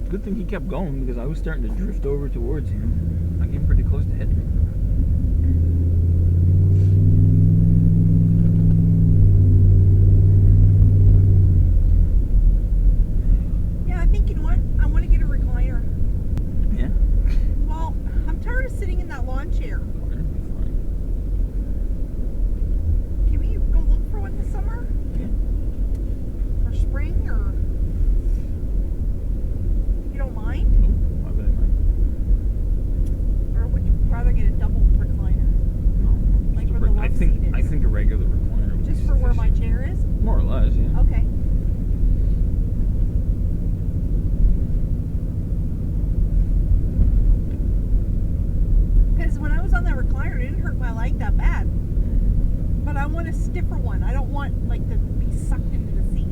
Good thing he kept going because I was starting to drift over towards him. I came pretty close to hitting him. Yeah, I think, you know what? I want to get a recliner. Yeah? Well, I'm tired of sitting in that lawn chair. That'd be fine. Can we go look for one this summer? Yeah. Or spring, or... You don't mind? Nope. Why would I mind? Or would you rather get a double recliner? No. Like where the I love think seat is? I think a regular recliner would Just be for where my sufficient. chair is? More or less, yeah. Okay. Because when I was on that recliner, it didn't hurt my leg that bad. But I want a stiffer one. I don't want, like, to be sucked into the seat.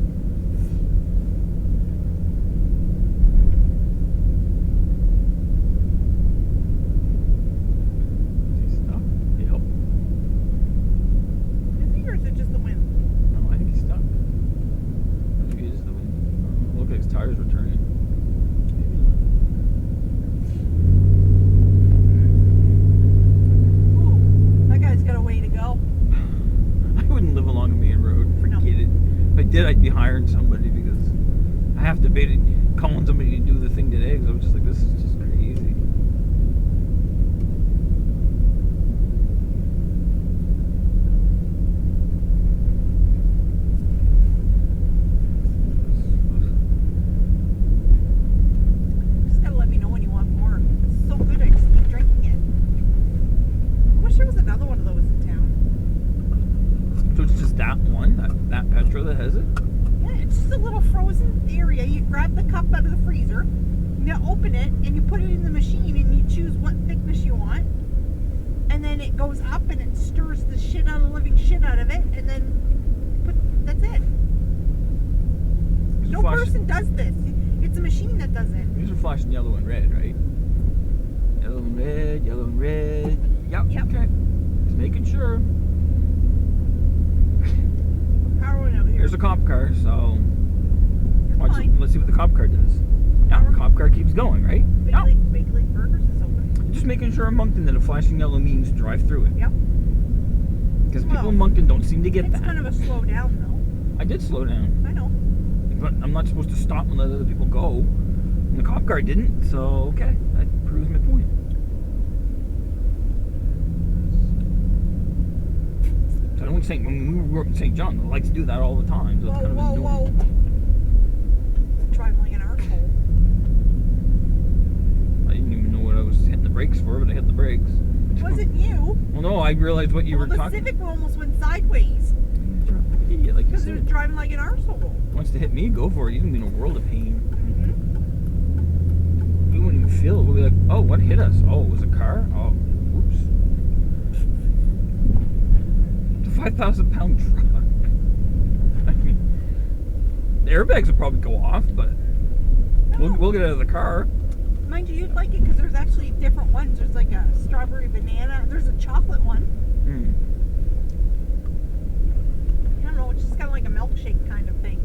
Is he stuck? Yep. Is he, or is it just the wind? No, I think he's stuck. Maybe it is the wind. Look like his tires were turning. Maybe not. Ooh, that guy's got a way to go. I wouldn't live along a main road. Forget No. it. If I did, I'd be hiring somebody because I have to bait it, calling somebody to do the thing today because I was just like, this is just crazy. Just gotta let me know when you want more. It's so good, I just keep drinking it. I wish there was another one of those in town. So it's just that one, that Petra that has it? Yeah, it's just a little frozen area. You grab the cup out of the freezer, you open it, and you put it in the machine, and you choose what thickness you want. And then it goes up, and it stirs the shit out of the living shit out of it, and then that's it. No person does this. It's a machine that does it. These are flashing yellow and red, right? Yellow and red, yellow and red. Yep. Yep. Okay. Just making sure. Power went out here. There's a cop car, so You're watch, fine. let's see what the cop car does. Yeah, the cop car keeps going, right? Yeah. Big League Burgers is open. Just making sure in Moncton that a flashing yellow means drive through it. Yep. Because people Well, in Moncton don't seem to get It's that. kind of a slow down, though. I did slow down, I know. but I'm not supposed to stop and let other people go. And the cop car didn't, so okay, that proves my point. So I don't think when we grew up in St. John, the lights do that all the time. So it's kind of annoying. Whoa. Driving like an arsehole. I didn't even know what I was hitting the brakes for, but I hit the brakes. It wasn't you. Well, no, I realized what you were The talking. Civic almost went sideways Idiot, like you because it was said. driving like an arsehole. Wants to hit me, go for it. You don't mean a world of pain. Mm-hmm. We wouldn't even feel it. We'll be like, oh, what hit us? Oh, it was a car? Oh, whoops. It's a 5,000-pound truck. I mean, the airbags will probably go off, but we'll get out of the car. Mind you, you'd like it because there's actually different ones. There's like a strawberry banana. There's a chocolate one. Mm. I don't know. It's just kind of like a milkshake kind of thing.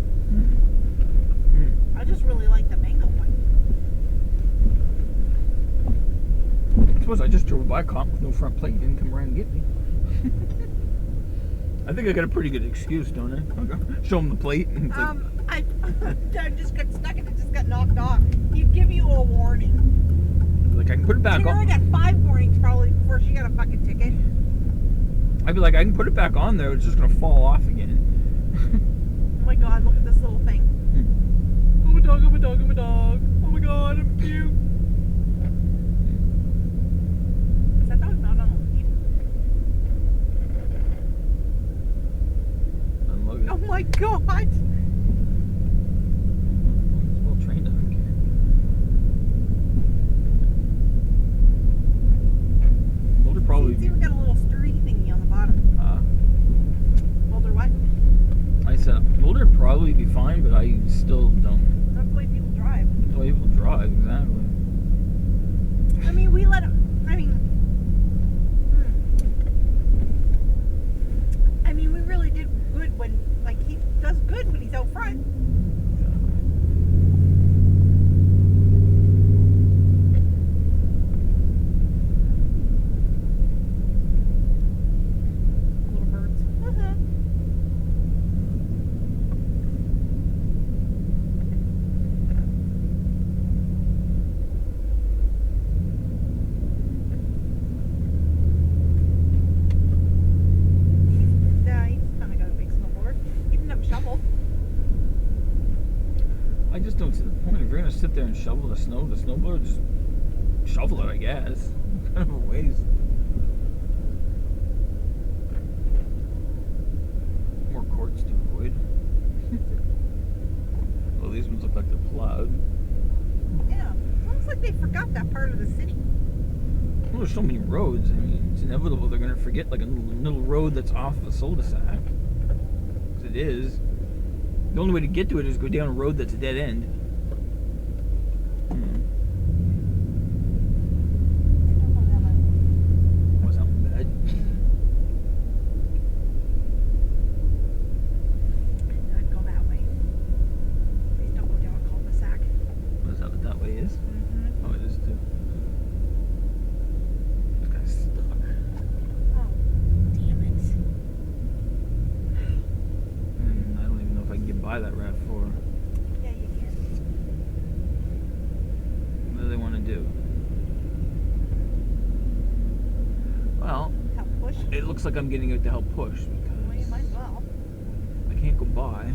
Mm. I just really like the mango one. I suppose I just drove by a cop with no front plate. He didn't come around and get me. I think I got a pretty good excuse, don't I? Show him the plate. And it's like, I just got stuck and it just got knocked off. He'd give you a warning. I can put it back She on. only got 5 warnings probably before she got a fucking ticket. I'd be like, I can put it back on there. It's just going to fall off again. Oh my god, look at this little thing. I'm a dog, I'm a dog, I'm a dog. Oh my god, I'm cute. Is that dog not on a lead? Unload it. Oh my god. It's well trained, I don't care. Boulder probably. It's even got a little sturdy thingy on the bottom. Boulder what? I said Boulder would probably be fine, but I still don't. That's the way people drive. The way people drive, exactly. I mean, we let him. I mean, we really did good when, like, he does good when he's out front. just sit there and shovel the snow. The snowblower just shovel it, I guess. Kind of a waste. More courts to avoid. Well, these ones look like they're plowed. Yeah, it's almost like they forgot that part of the city. Well, there's so many roads. I mean, it's inevitable they're going to forget like a little road that's off of a cul-de-sac. Because it is. The only way to get to it is go down a road that's a dead end. Was something bad? I'd go that way. Please don't go down a cul-de-sac. Is that what that way is? Mm-hmm. Oh, it is too. This guy's stuck. Oh, damn it. And I don't even know if I can get by that RAV4. Yeah, you can. What do they want to do? Well, Help push. it looks like I'm getting out to help push Well, you might because as well. I can't go by.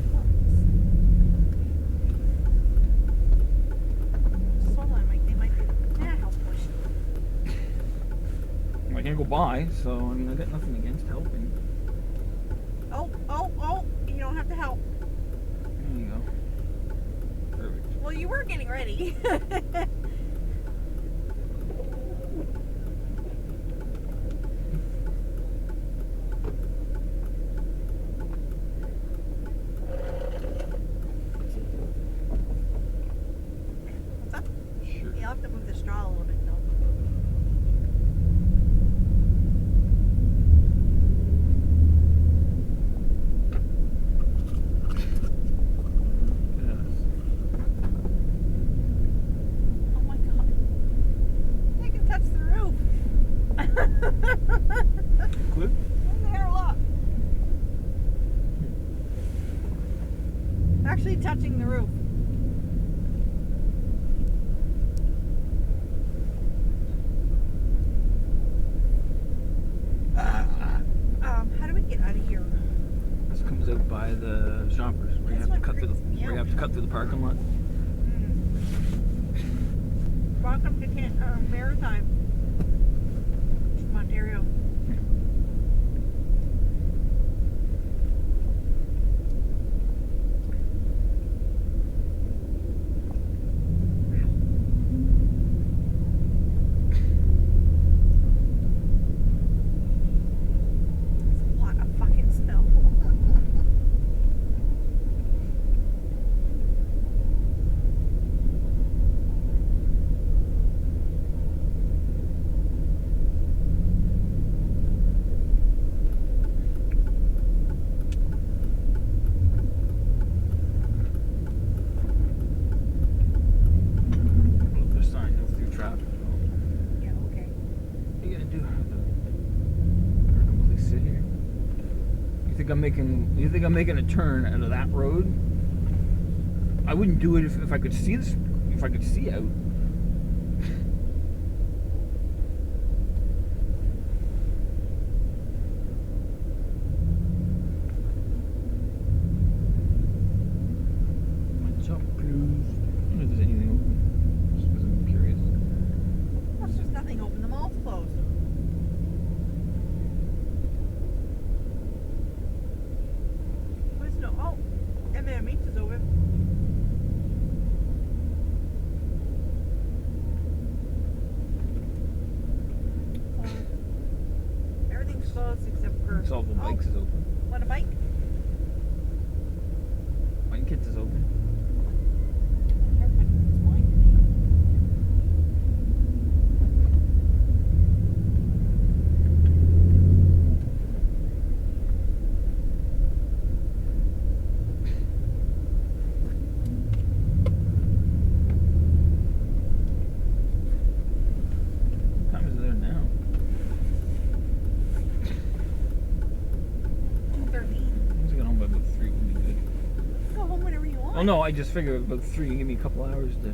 Slow line, Mike. They might help push. I can't go by, so I mean I got nothing against helping. Oh, you don't have to help. There you go. Perfect. Well, you were getting ready. What's up? Sure. You'll have to move the straw a little bit, though. Yes. Oh my god. They can touch the roof. Clip. There, look. Actually touching the roof. How do we get out of here? This comes out by the shoppers where you That's have to what cut through the freaks me where you out. have to cut through the parking lot. Welcome to Maritime, Ontario. It's a lot of fucking snow. Look, there's sign no through traffic. Yeah, okay. What are you gonna do? Completely sit here. You think I'm making a turn out of that road? I wouldn't do it if I could see this. If I could see out. My jump closed. I don't know if there's anything open. Just because I'm curious. Of course, there's nothing open. The mall's closed. Where's no? Oh, M&M's is open. Everything's closed except for. It's all the bikes is open. Want a bike? Mine Kids is open. Everybody needs wine today. What time is it there now? 2:13. Once I get home by about 3 would be good. Go home whenever you want. Oh no, I just figured about 3 and give me a couple hours to